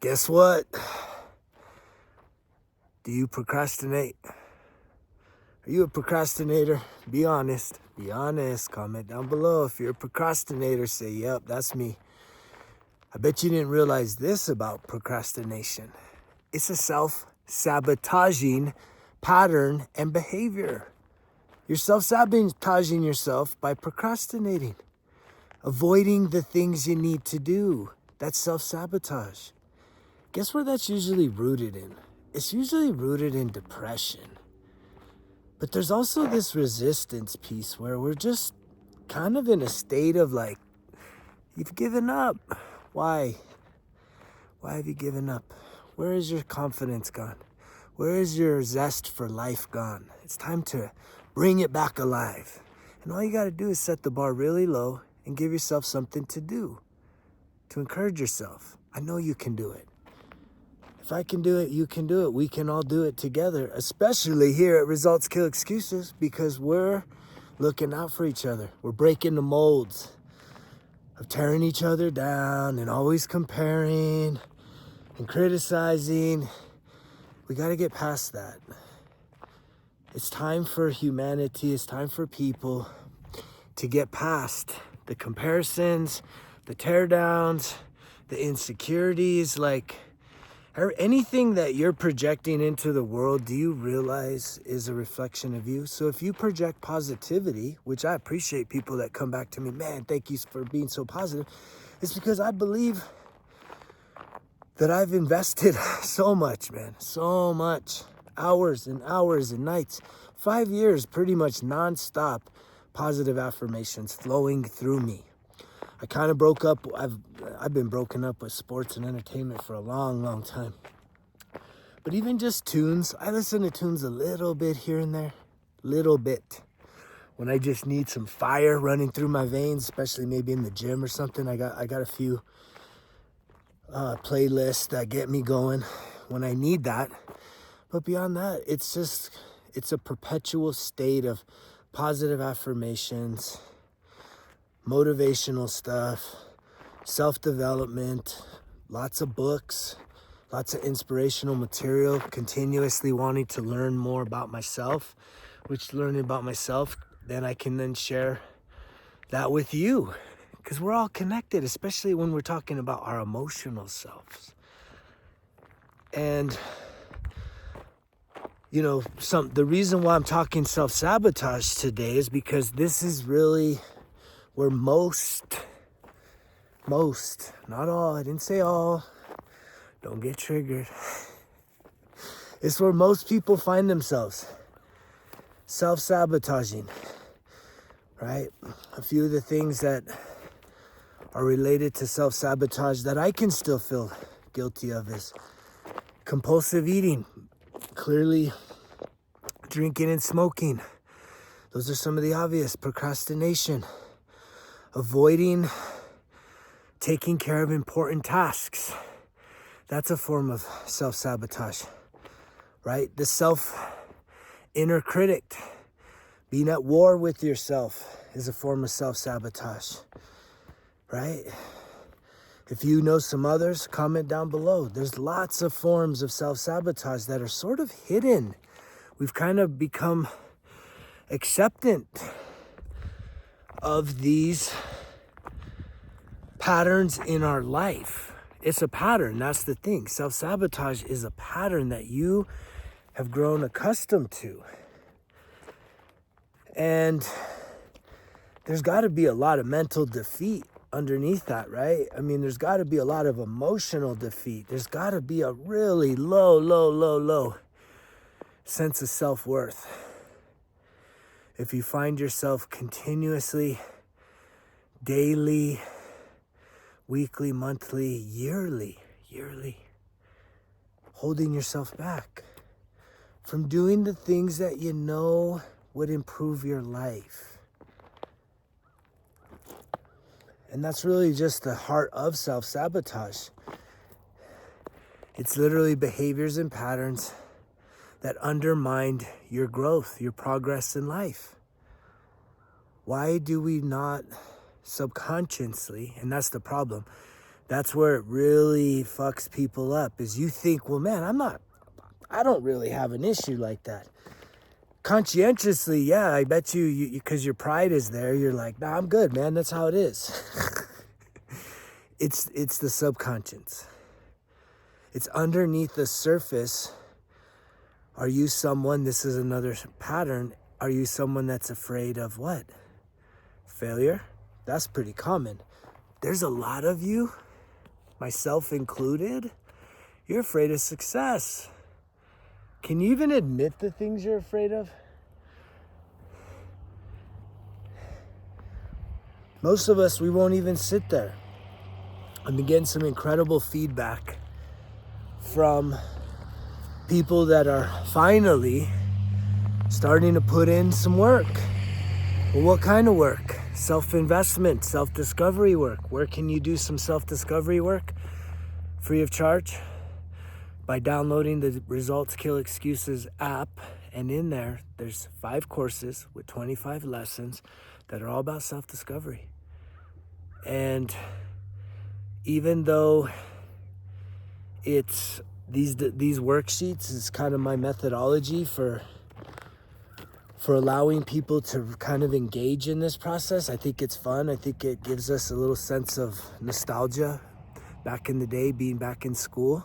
Guess what? Do you procrastinate? Are you a procrastinator? Be honest. Be honest. Comment down below. If you're a procrastinator, say, yep, that's me. I bet you didn't realize this about procrastination. It's a self-sabotaging pattern and behavior. You're self-sabotaging yourself by procrastinating, avoiding the things you need to do. That's self-sabotage. Guess where that's usually rooted in? It's usually rooted in depression. But there's also this resistance piece where we're just kind of in a state of like, you've given up. Why? Why have you given up? Where is your confidence gone? Where is your zest for life gone? It's time to bring it back alive. And all you got to do is set the bar really low and give yourself something to do, to encourage yourself. I know you can do it. If I can do it, you can do it. We can all do it together, especially here at Results Kill Excuses, because we're looking out for each other. We're breaking the molds of tearing each other down and always comparing and criticizing. We got to get past that. It's time for humanity. It's time for people to get past the comparisons, the teardowns, the insecurities. Like, anything that you're projecting into the world, do you realize is a reflection of you? So if you project positivity, which I appreciate people that come back to me, man, thank you for being so positive. It's because I believe that I've invested so much, man, so much. Hours and hours and nights. 5 years, pretty much nonstop positive affirmations flowing through me. I kind of broke up. I've been broken up with sports and entertainment for a long time. But even just tunes, I listen to tunes a little bit here and there, little bit. When I just need some fire running through my veins, especially maybe in the gym or something, I got a few playlists that get me going when I need that. But beyond that, it's a perpetual state of positive affirmations, motivational stuff, self-development, lots of books, lots of inspirational material, continuously wanting to learn more about myself, which learning about myself, then I can then share that with you, because we're all connected, especially when we're talking about our emotional selves. And you know, the reason why I'm talking self-sabotage today is because this is really where most, not all, I didn't say all, don't get triggered. It's where most people find themselves, self-sabotaging, right? A few of the things that are related to self-sabotage that I can still feel guilty of is compulsive eating, clearly drinking and smoking. Those are some of the obvious. Procrastination, avoiding taking care of important tasks. That's a form of self-sabotage, right? The inner critic, being at war with yourself is a form of self-sabotage, right? If you know some others, comment down below. There's lots of forms of self-sabotage that are sort of hidden. We've kind of become acceptant of these patterns in our life. It's a pattern, that's the thing. Self-sabotage is a pattern that you have grown accustomed to. And there's got to be a lot of mental defeat underneath that, right? I mean, there's got to be a lot of emotional defeat. There's got to be a really low sense of self-worth. If you find yourself continuously, daily, weekly, monthly, yearly, holding yourself back from doing the things that you know would improve your life. And that's really just the heart of self-sabotage. It's literally behaviors and patterns that undermine your growth, your progress in life. Why do we not subconsciously, and that's the problem, That's where it really fucks people up, is you think, well, man, I don't really have an issue like that. Conscientiously, yeah, I bet you, because your pride is there, you're like, nah, I'm good, man. That's how it is. It's the subconscious. It's underneath the surface. Are you someone, this is another pattern, are you someone that's afraid of what? Failure? That's pretty common. There's a lot of you, myself included, you're afraid of success. Can you even admit the things you're afraid of? Most of us, we won't even sit there. I've been getting some incredible feedback from people that are finally starting to put in some work. Well, what kind of work? Self-investment, self-discovery work. Where can you do some self-discovery work free of charge? By downloading the Results Kill Excuses app, and in there, there's 5 courses with 25 lessons that are all about self-discovery. And even though it's these worksheets is kind of my methodology for allowing people to kind of engage in this process, I think it's fun. I think it gives us a little sense of nostalgia back in the day, being back in school.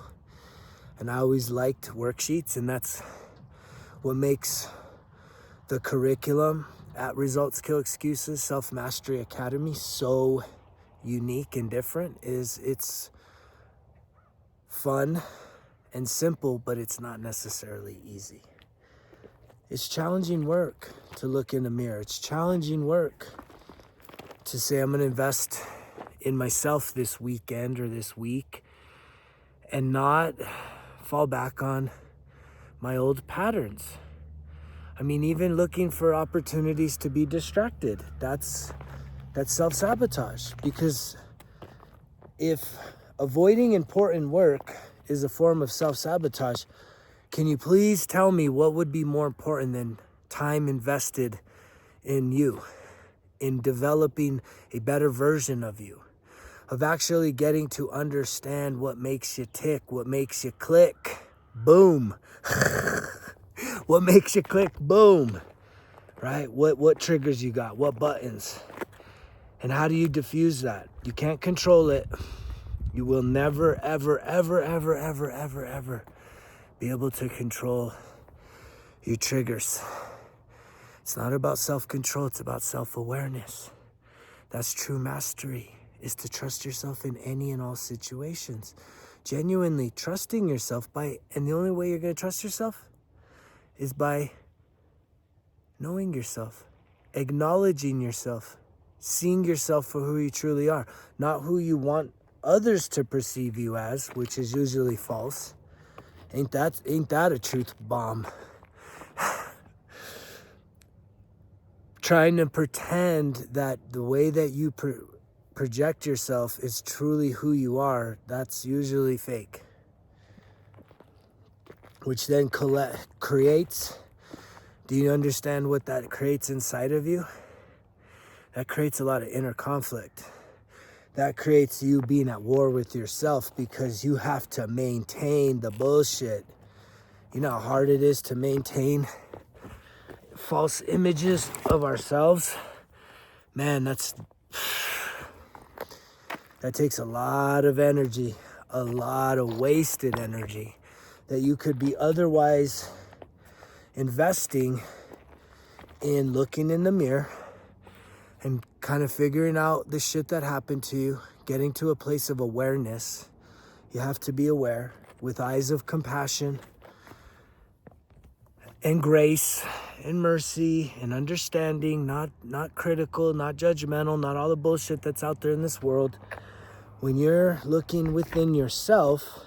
And I always liked worksheets, and that's what makes the curriculum at Results Kill Excuses Self-Mastery Academy so unique and different. Is it's fun and simple, but it's not necessarily easy. It's challenging work to look in the mirror. It's challenging work to say, I'm going to invest in myself this weekend or this week and not fall back on my old patterns. I mean, even looking for opportunities to be distracted, that's self-sabotage. Because if avoiding important work is a form of self-sabotage, can you please tell me what would be more important than time invested in you, in developing a better version of you, of actually getting to understand what makes you tick, what makes you click, boom. What makes you click, boom, right? What triggers you got, what buttons, and how do you diffuse that? You can't control it. You will never, ever, ever, ever, ever, ever, ever be able to control your triggers. It's not about self-control, it's about self-awareness. That's true mastery, is to trust yourself in any and all situations. Genuinely trusting yourself and the only way you're going to trust yourself is by knowing yourself, acknowledging yourself, seeing yourself for who you truly are, not who you want others to perceive you as, which is usually false. Ain't that a truth bomb? Trying to pretend that the way that you project yourself is truly who you are, that's usually fake. Which then creates, do you understand what that creates inside of you? That creates a lot of inner conflict. That creates you being at war with yourself because you have to maintain the bullshit. You know how hard it is to maintain false images of ourselves? Man, that takes a lot of energy, a lot of wasted energy that you could be otherwise investing in looking in the mirror and kind of figuring out the shit that happened to you, getting to a place of awareness. You have to be aware with eyes of compassion and grace and mercy and understanding, not critical, not judgmental, not all the bullshit that's out there in this world. When you're looking within yourself,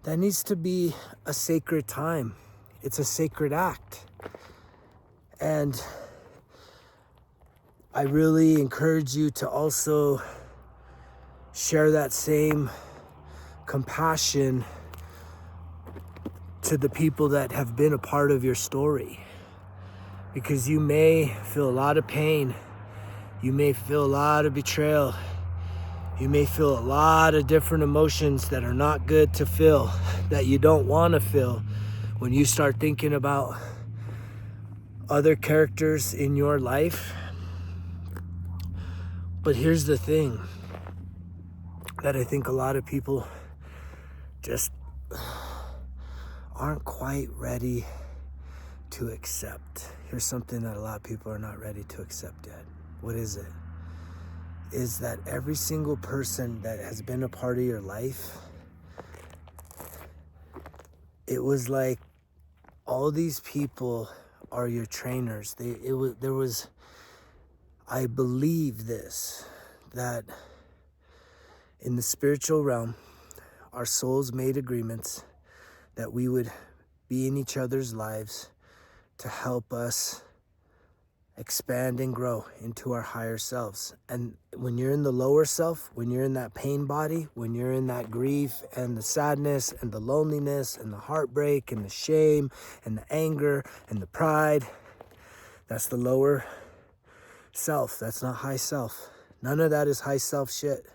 that needs to be a sacred time. It's a sacred act. And I really encourage you to also share that same compassion to the people that have been a part of your story. Because you may feel a lot of pain. You may feel a lot of betrayal. You may feel a lot of different emotions that are not good to feel, that you don't want to feel when you start thinking about other characters in your life. But here's the thing that I think a lot of people just aren't quite ready to accept. Here's something that a lot of people are not ready to accept yet. What is it? Is that every single person that has been a part of your life, it was like all these people are your trainers. I believe this, that in the spiritual realm, our souls made agreements that we would be in each other's lives to help us expand and grow into our higher selves. And when you're in the lower self, when you're in that pain body, when you're in that grief and the sadness and the loneliness and the heartbreak and the shame and the anger and the pride, that's the lower self. That's not high self. None of that is high self shit.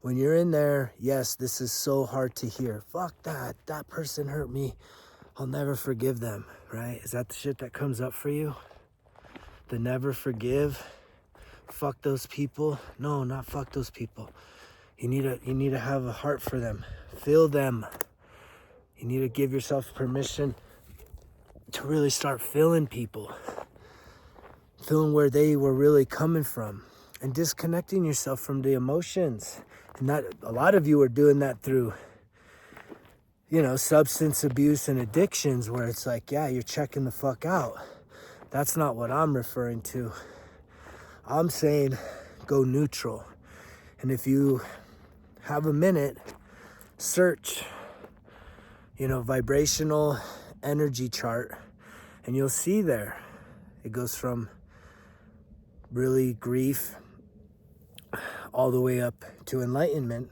When you're in there, yes, this is so hard to hear. Fuck that. That person hurt me. I'll never forgive them, right? Is that the shit that comes up for you? The never forgive? Fuck those people? No, not fuck those people. You need to have a heart for them. Feel them. You need to give yourself permission to really start feeling people. Feeling where they were really coming from. And disconnecting yourself from the emotions. And that a lot of you are doing that through, substance abuse and addictions, where it's like, yeah, you're checking the fuck out. That's not what I'm referring to. I'm saying go neutral. And if you have a minute, search, vibrational energy chart, and you'll see there, it goes from really grief all the way up to enlightenment.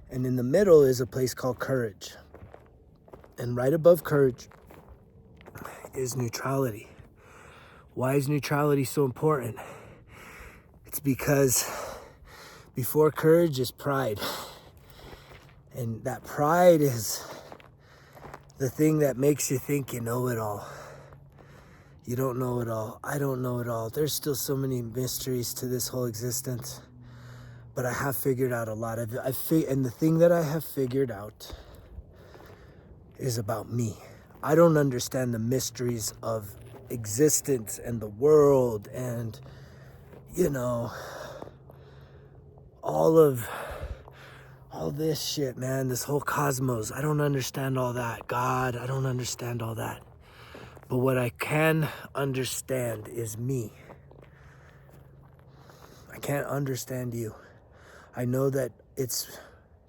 And in the middle is a place called courage. And right above courage is neutrality. Why is neutrality so important? It's because before courage is pride. And that pride is the thing that makes you think you know it all. You don't know it all. I don't know it all. There's still so many mysteries to this whole existence. But I have figured out a lot of it. And the thing that I have figured out is about me. I don't understand the mysteries of existence and the world and, all this shit, man, this whole cosmos. I don't understand all that. God, I don't understand all that. But what I can understand is me. I can't understand you. I know that it's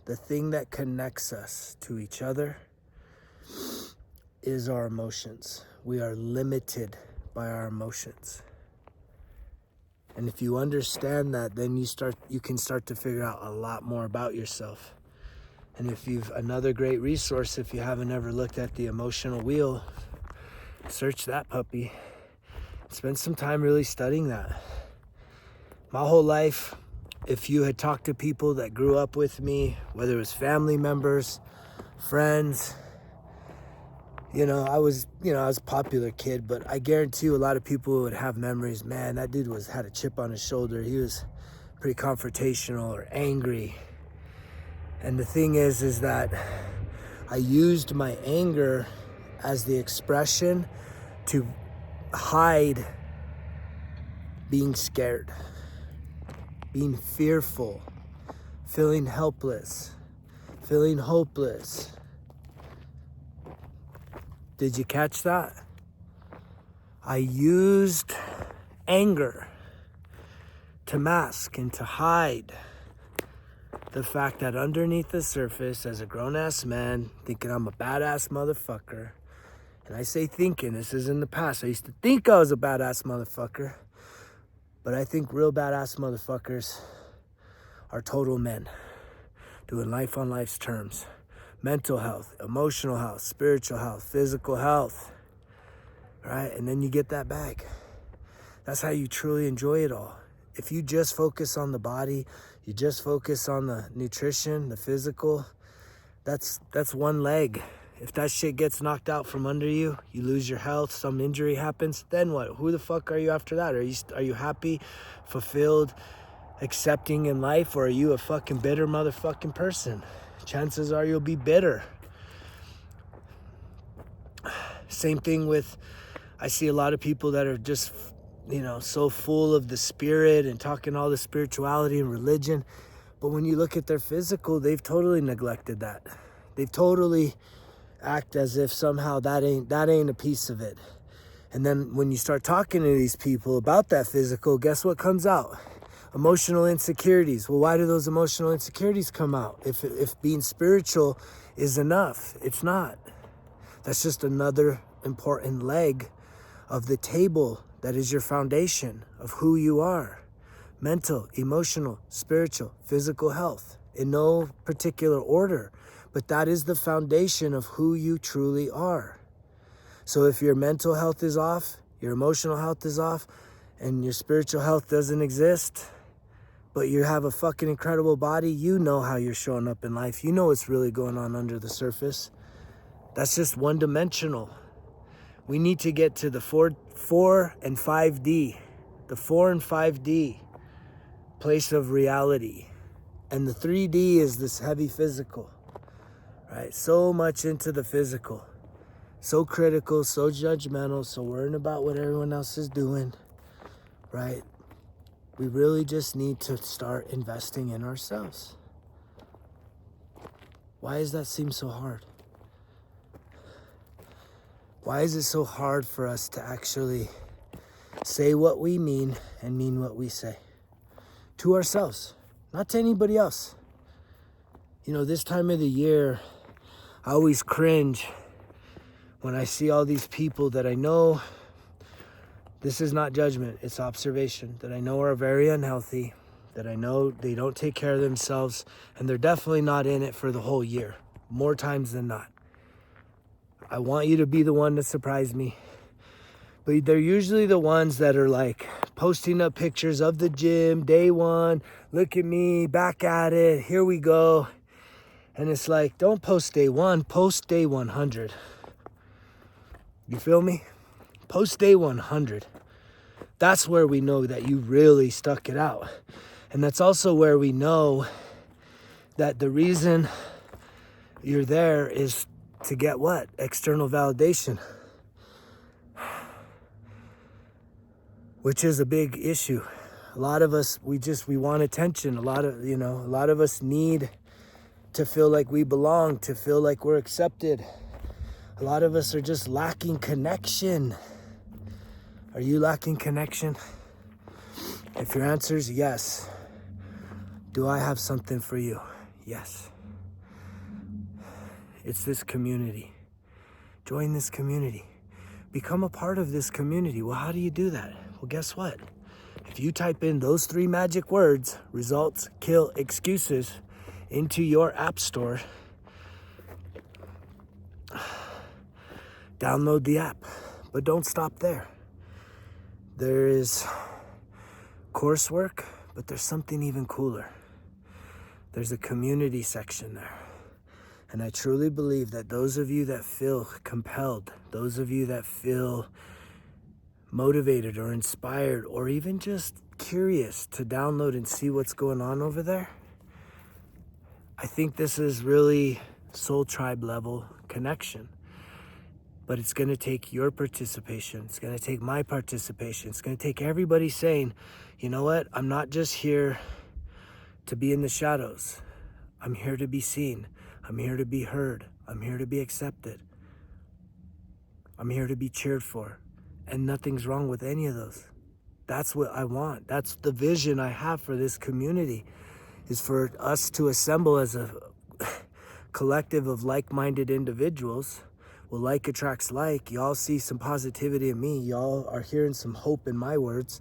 the thing that connects us to each other is our emotions. We are limited by our emotions. And if you understand that, then you can start to figure out a lot more about yourself. And another great resource, if you haven't ever looked at the emotional wheel, search that puppy. Spend some time really studying that. My whole life, if you had talked to people that grew up with me, whether it was family members, friends, I was a popular kid, but I guarantee you a lot of people would have memories. Man, that dude had a chip on his shoulder. He was pretty confrontational or angry. And the thing is that I used my anger as the expression to hide being scared, being fearful, feeling helpless, feeling hopeless. Did you catch that? I used anger to mask and to hide the fact that underneath the surface, as a grown-ass man, thinking I'm a badass motherfucker, and I say thinking, this is in the past. I used to think I was a badass motherfucker, but I think real badass motherfuckers are total men, doing life on life's terms. Mental health, emotional health, spiritual health, physical health, right? And then you get that back. That's how you truly enjoy it all, If you just focus on the body, you just focus on the nutrition, the physical, that's one leg. If that shit gets knocked out from under you, you lose your health, some injury happens, then what? Who the fuck are you after that? Are you happy, fulfilled, accepting in life, or are you a fucking bitter motherfucking person? Chances are you'll be bitter. Same thing with, I see a lot of people that are just, so full of the spirit and talking all the spirituality and religion. But when you look at their physical, they've totally neglected that. They've totally act as if somehow that ain't a piece of it. And then when you start talking to these people about that physical, guess what comes out? Emotional insecurities. Well, why do those emotional insecurities come out? If being spiritual is enough, it's not. That's just another important leg of the table that is your foundation of who you are. Mental, emotional, spiritual, physical health, in no particular order. But that is the foundation of who you truly are. So if your mental health is off, your emotional health is off, and your spiritual health doesn't exist, but you have a fucking incredible body, you know how you're showing up in life. You know what's really going on under the surface. That's just one-dimensional. We need to get to the 4 and 5D. The 4 and 5D place of reality. And the 3D is this heavy physical. Right? So much into the physical. So critical, so judgmental, so worrying about what everyone else is doing. Right? We really just need to start investing in ourselves. Why does that seem so hard? Why is it so hard for us to actually say what we mean and mean what we say? To ourselves, not to anybody else. This time of the year, I always cringe when I see all these people that I know, this is not judgment, it's observation, that I know are very unhealthy, that I know they don't take care of themselves, and they're definitely not in it for the whole year, more times than not. I want you to be the one to surprise me. But they're usually the ones that are like posting up pictures of the gym, day one, look at me, back at it, here we go. And it's like, don't post day one, post day 100. You feel me? Post day 100. That's where we know that you really stuck it out. And that's also where we know that the reason you're there is to get what? External validation. Which is a big issue. A lot of us, we want attention. A lot of us need to feel like we belong, to feel like we're accepted. A lot of us are just lacking connection. Are you lacking connection? If your answer is yes, do I have something for you? Yes. It's this community. Join this community. Become a part of this community. Well, how do you do that? Well, guess what? If you type in those 3 magic words, results, kill, excuses, into your app store, download the app. But don't stop there. There is coursework, but there's something even cooler. There's a community section there. And I truly believe that those of you that feel compelled, those of you that feel motivated or inspired or even just curious to download and see what's going on over there, I think this is really soul tribe level connection. But it's going to take your participation. It's going to take my participation. It's going to take everybody saying, you know what? I'm not just here to be in the shadows. I'm here to be seen. I'm here to be heard. I'm here to be accepted. I'm here to be cheered for. And nothing's wrong with any of those. That's what I want. That's the vision I have for this community, is for us to assemble as a collective of like-minded individuals. Well, like attracts like. Y'all see some positivity in me. Y'all are hearing some hope in my words.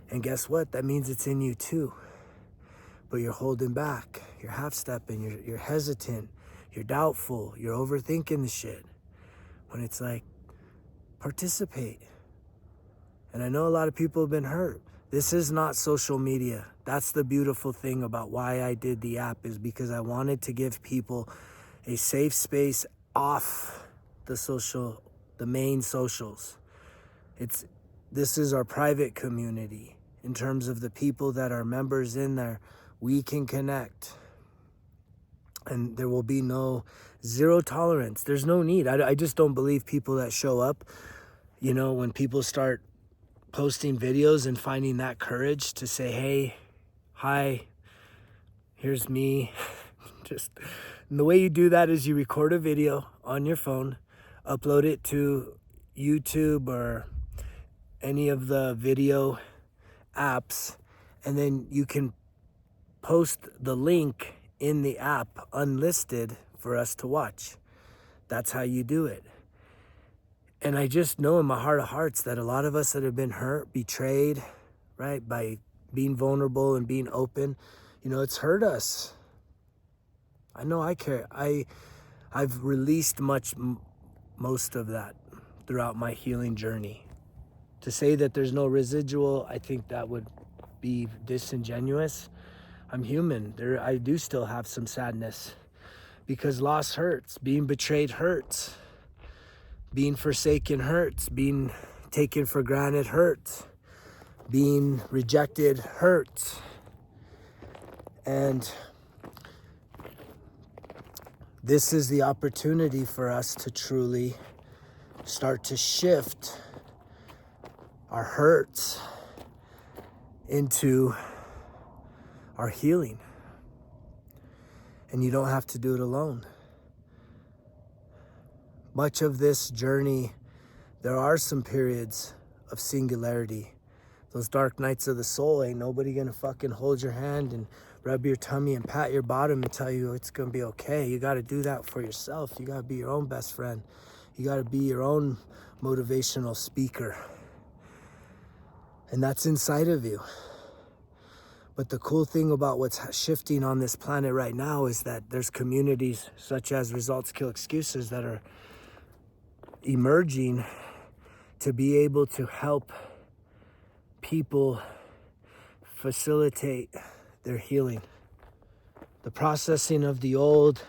And guess what? That means it's in you too. But you're holding back. You're half-stepping. You're hesitant. You're doubtful. You're overthinking the shit. When it's like, participate. And I know a lot of people have been hurt. This is not social media. That's the beautiful thing about why I did the app, is because I wanted to give people a safe space off the main socials. This is our private community. In terms of the people that are members in there, we can connect. And there will be zero tolerance. There's no need. I just don't believe people that show up, when people start posting videos and finding that courage to say, hey, hi, here's me. And the way you do that is you record a video on your phone, upload it to YouTube or any of the video apps, and then you can post the link in the app unlisted for us to watch. That's how you do it. And I just know in my heart of hearts that a lot of us that have been hurt, betrayed, right, by being vulnerable and being open, it's hurt us. I know I care. I've released most of that throughout my healing journey. To say that there's no residual, I think that would be disingenuous. I'm human. I do still have some sadness, because loss hurts. Being betrayed hurts. Being forsaken hurts. Being taken for granted hurts. Being rejected hurts. And this is the opportunity for us to truly start to shift our hurts into our healing. And you don't have to do it alone. Much of this journey, there are some periods of singularity. Those dark nights of the soul, ain't nobody gonna fucking hold your hand and rub your tummy and pat your bottom and tell you it's gonna be okay. You gotta do that for yourself. You gotta be your own best friend. You gotta be your own motivational speaker. And that's inside of you. But the cool thing about what's shifting on this planet right now is that there's communities such as Results Kill Excuses that are emerging to be able to help people facilitate their healing. The processing of the old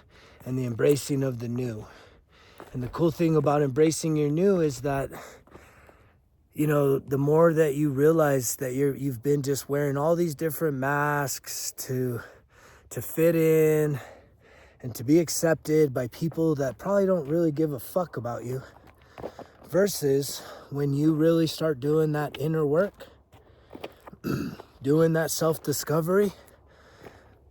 and the embracing of the new. And the cool thing about embracing your new is that, the more that you realize that you've been just wearing all these different masks to fit in and to be accepted by people that probably don't really give a fuck about you, versus when you really start doing that inner work, doing that self-discovery,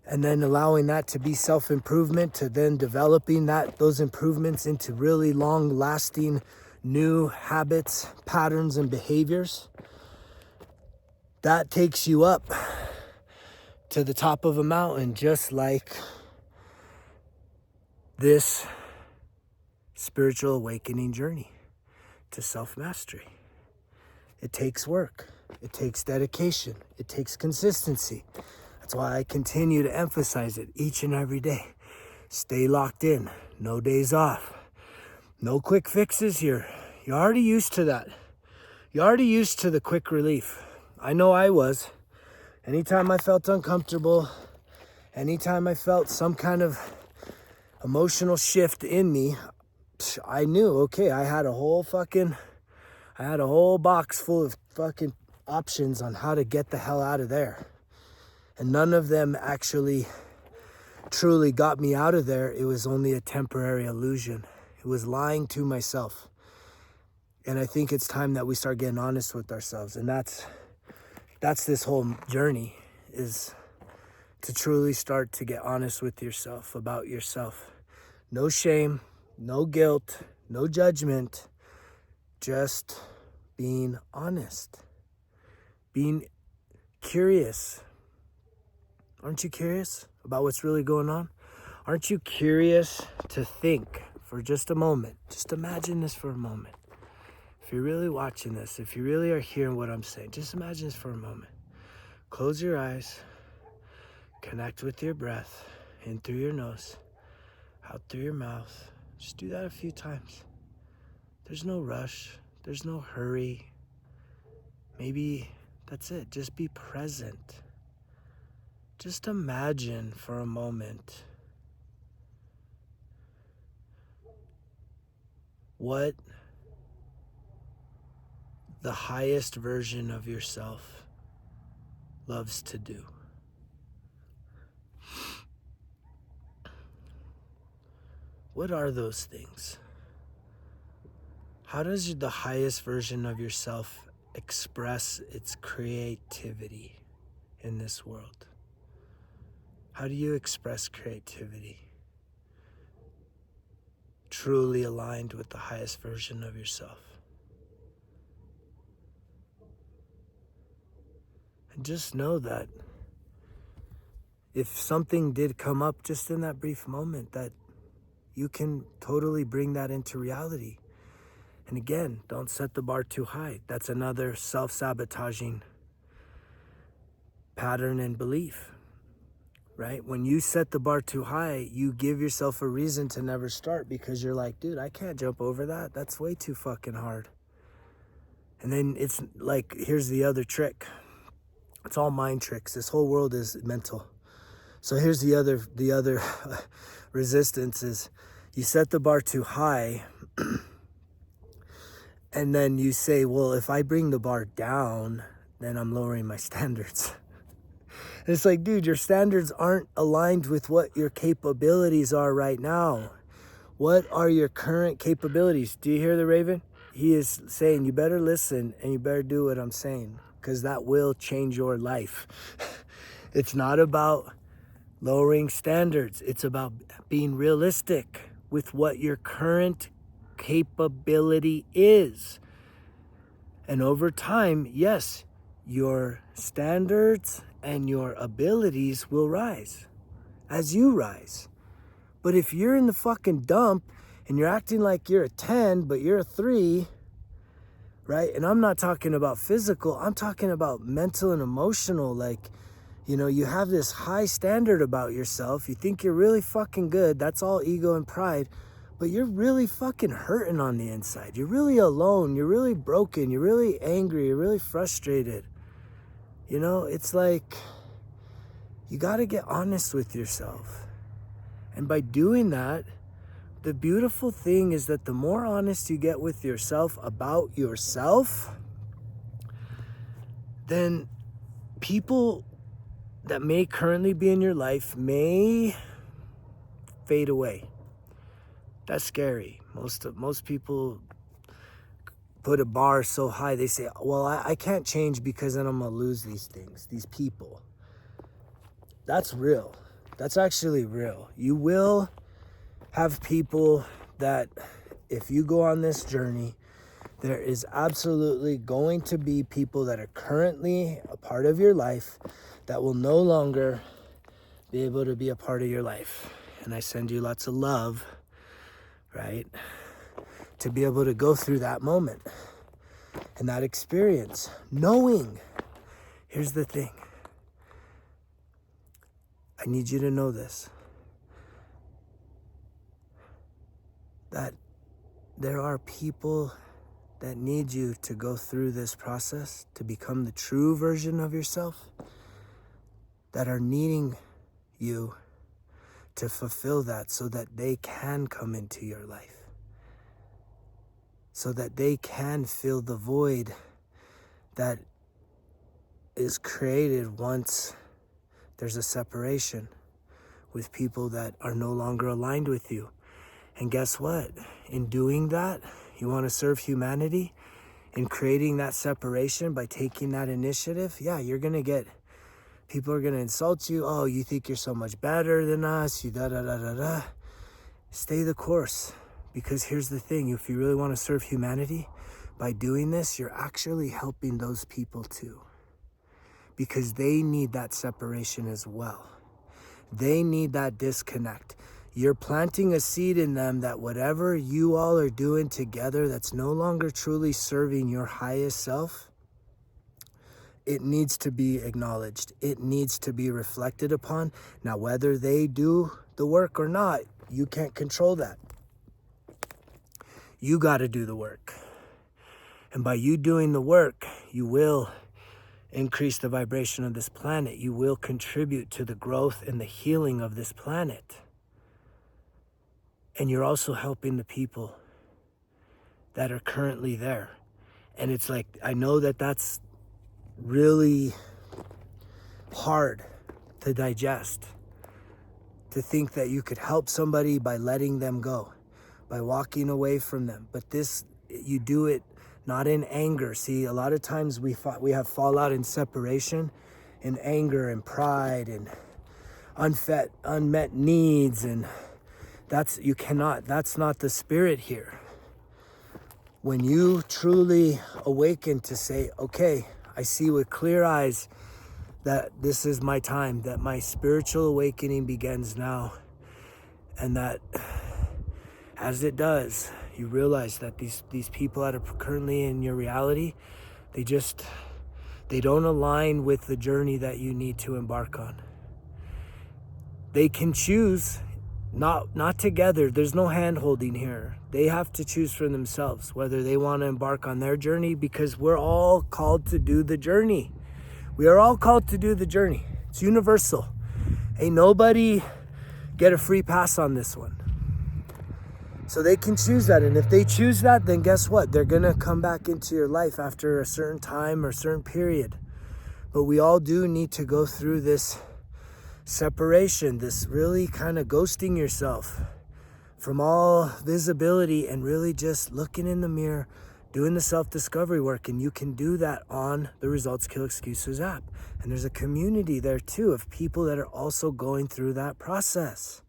and then allowing that to be self-improvement, to then developing those improvements into really long-lasting new habits, patterns, and behaviors. That takes you up to the top of a mountain, just like this spiritual awakening journey to self-mastery. It takes work. It takes dedication. It takes consistency. That's why I continue to emphasize it each and every day. Stay locked in. No days off. No quick fixes here. You're already used to that. You're already used to the quick relief. I know I was. Anytime I felt uncomfortable, anytime I felt some kind of emotional shift in me, I knew, okay, I had a whole box full of fucking options on how to get the hell out of there. And none of them actually truly got me out of there. It was only a temporary illusion. It was lying to myself. And I think it's time that we start getting honest with ourselves. And that's this whole journey, is to truly start to get honest with yourself, about yourself. No shame, no guilt, no judgment, just being honest, being curious. Aren't you curious about what's really going on? Aren't you curious to think for just a moment? Just imagine this for a moment. If you're really watching this, if you really are hearing what I'm saying, just imagine this for a moment. Close your eyes, connect with your breath, in through your nose, out through your mouth. Just do that a few times. There's no rush, there's no hurry. Maybe That's it. Just be present. Just imagine for a moment what the highest version of yourself loves to do. What are those things? How does the highest version of yourself express its creativity in this world? How do you express creativity? Truly aligned with the highest version of yourself. And just know that if something did come up just in that brief moment, that you can totally bring that into reality. And again, don't set the bar too high. That's another self-sabotaging pattern and belief, right? When you set the bar too high, you give yourself a reason to never start because you're like, dude, I can't jump over that. That's way too fucking hard. And then it's like, here's the other trick. It's all mind tricks. This whole world is mental. So here's the other resistance is you set the bar too high and then you say, well, if I bring the bar down, then I'm lowering my standards. And it's like, dude, your standards aren't aligned with what your capabilities are right now. What are your current capabilities? Do you hear the Raven? He is saying, you better listen and you better do what I'm saying, because that will change your life. It's not about lowering standards. It's about being realistic with what your current capability is. And over time, yes, your standards and your abilities will rise as you rise. But if you're in the fucking dump and you're acting like you're a 10, but you're a 3, right? And I'm not talking about physical, I'm talking about mental and emotional. Like, you know, you have this high standard about yourself. You think you're really fucking good. That's all ego and pride. But you're really fucking hurting on the inside. You're really alone. You're really broken. You're really angry. You're really frustrated. You know, it's like you got to get honest with yourself. And by doing that, the beautiful thing is that the more honest you get with yourself about yourself, then people that may currently be in your life may fade away. That's scary. Most people put a bar so high, they say, well, I can't change because then I'm going to lose these things, these people. That's real. That's actually real. You will have people that, if you go on this journey, there is absolutely going to be people that are currently a part of your life that will no longer be able to be a part of your life. And I send you lots of love, right? To be able to go through that moment and that experience, knowing, here's the thing. I need you to know this, that there are people that need you to go through this process to become the true version of yourself, that are needing you to fulfill that so that they can come into your life, so that they can fill the void that is created once there's a separation with people that are no longer aligned with you. And guess what? In doing that, you want to serve humanity in creating that separation by taking that initiative. Yeah, you're going to get, people are going to insult you. Oh, you think you're so much better than us. You da-da-da-da-da. Stay the course. Because here's the thing. If you really want to serve humanity, by doing this, you're actually helping those people too. Because they need that separation as well. They need that disconnect. You're planting a seed in them that whatever you all are doing together that's no longer truly serving your highest self, it needs to be acknowledged. It needs to be reflected upon. Now, whether they do the work or not, you can't control that. You got to do the work. And by you doing the work, you will increase the vibration of this planet, you will contribute to the growth and the healing of this planet. And you're also helping the people that are currently there. And it's like, I know that that's really hard to digest, to think that you could help somebody by letting them go, by walking away from them. But this, you do it not in anger. See, a lot of times we have fallout and separation in anger and pride and unmet needs, and that's not the spirit here. When you truly awaken to say, okay, I see with clear eyes that this is my time, that my spiritual awakening begins now, and that as it does, you realize that these people that are currently in your reality, they don't align with the journey that you need to embark on. They can choose, not together. There's no hand holding here. They have to choose for themselves whether they want to embark on their journey, because we're all called to do the journey. We are all called to do the journey. It's universal. Ain't nobody get a free pass on this one. So they can choose that. And if they choose that, then guess what? They're going to come back into your life after a certain time or a certain period. But we all do need to go through this separation, this really kind of ghosting yourself from all visibility and really just looking in the mirror, doing the self-discovery work. And you can do that on the Results Kill Excuses app. And there's a community there too of people that are also going through that process.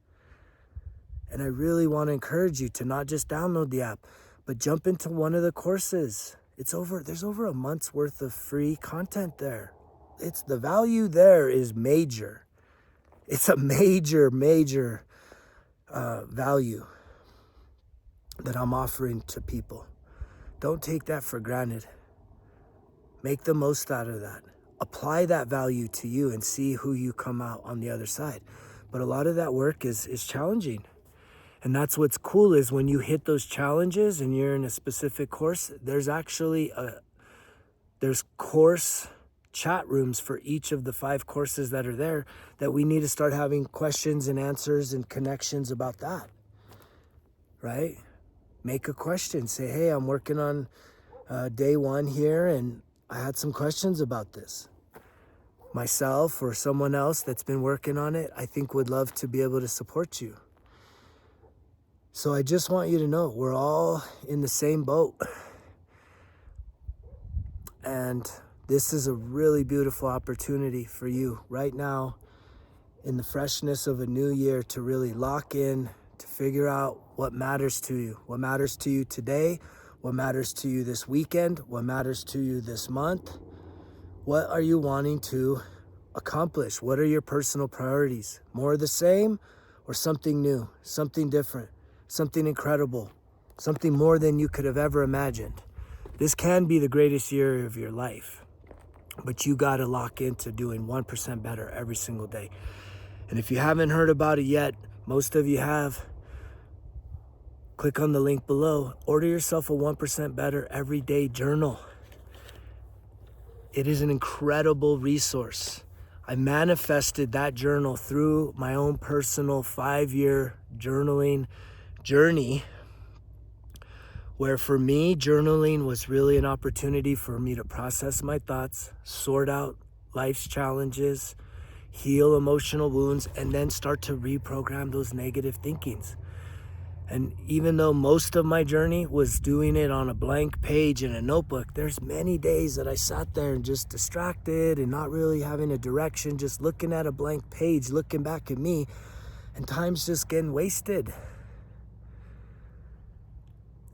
And I really want to encourage you to not just download the app, but jump into one of the courses. There's over a month's worth of free content there. The value there is major. It's a major value that I'm offering to people. Don't take that for granted. Make the most out of that. Apply that value to you and see who you come out on the other side. But a lot of that work is challenging. And that's what's cool, is when you hit those challenges and you're in a specific course, there's actually there's course chat rooms for each of the 5 courses that are there, that we need to start having questions and answers and connections about that, right? Make a question. Say, hey, I'm working on day 1 here, and I had some questions about this. Myself or someone else that's been working on it, I think would love to be able to support you. So I just want you to know we're all in the same boat. And this is a really beautiful opportunity for you right now, in the freshness of a new year, to really lock in, to figure out what matters to you. What matters to you today, what matters to you this weekend, what matters to you this month. What are you wanting to accomplish? What are your personal priorities? More of the same, or something new, something different? Something incredible, something more than you could have ever imagined. This can be the greatest year of your life, but you got to lock into doing 1% better every single day. And if you haven't heard about it yet, most of you have, click on the link below. Order yourself a 1% better everyday journal. It is an incredible resource. I manifested that journal through my own personal 5-year journaling journey, where for me, journaling was really an opportunity for me to process my thoughts, sort out life's challenges, heal emotional wounds, and then start to reprogram those negative thinkings. And even though most of my journey was doing it on a blank page in a notebook, there's many days that I sat there and just distracted and not really having a direction, just looking at a blank page, looking back at me, and time's just getting wasted.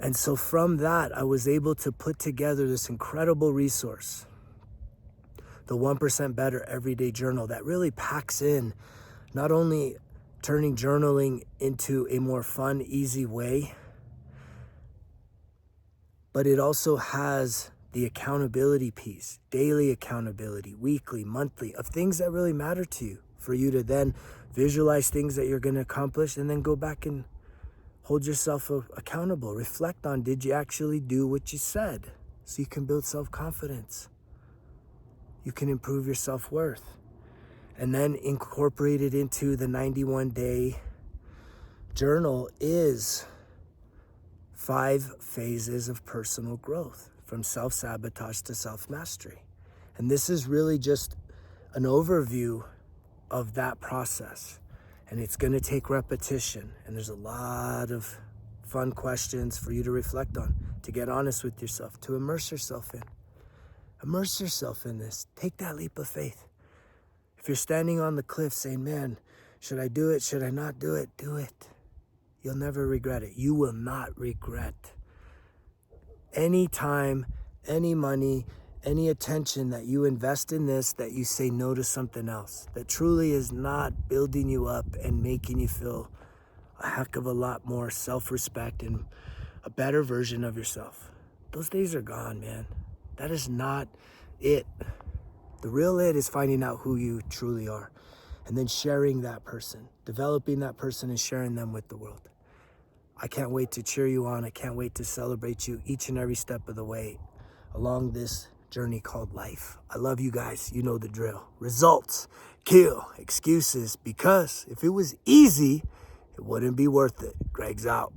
And so from that, I was able to put together this incredible resource, the 1% Better Everyday Journal, that really packs in not only turning journaling into a more fun, easy way, but it also has the accountability piece, daily accountability, weekly, monthly, of things that really matter to you, for you to then visualize things that you're going to accomplish and then go back and hold yourself accountable. Reflect on, did you actually do what you said? So you can build self-confidence. you can improve your self-worth. And then incorporated into the 91-day journal is 5 phases of personal growth, from self-sabotage to self-mastery. And this is really just an overview of that process. And it's going to take repetition. And there's a lot of fun questions for you to reflect on, to get honest with yourself, to immerse yourself in. Immerse yourself in this. Take that leap of faith. If you're standing on the cliff saying, man, should I do it? Should I not do it? Do it. You'll never regret it. You will not regret any time, any money, any attention that you invest in this, that you say no to something else that truly is not building you up and making you feel a heck of a lot more self-respect and a better version of yourself. Those days are gone, man. That is not it. The real it is finding out who you truly are, and then sharing that person, developing that person and sharing them with the world. I can't wait to cheer you on. I can't wait to celebrate you each and every step of the way along this journey called life. I love you guys. You know the drill. Results kill excuses, because if it was easy, it wouldn't be worth it. Greg's out.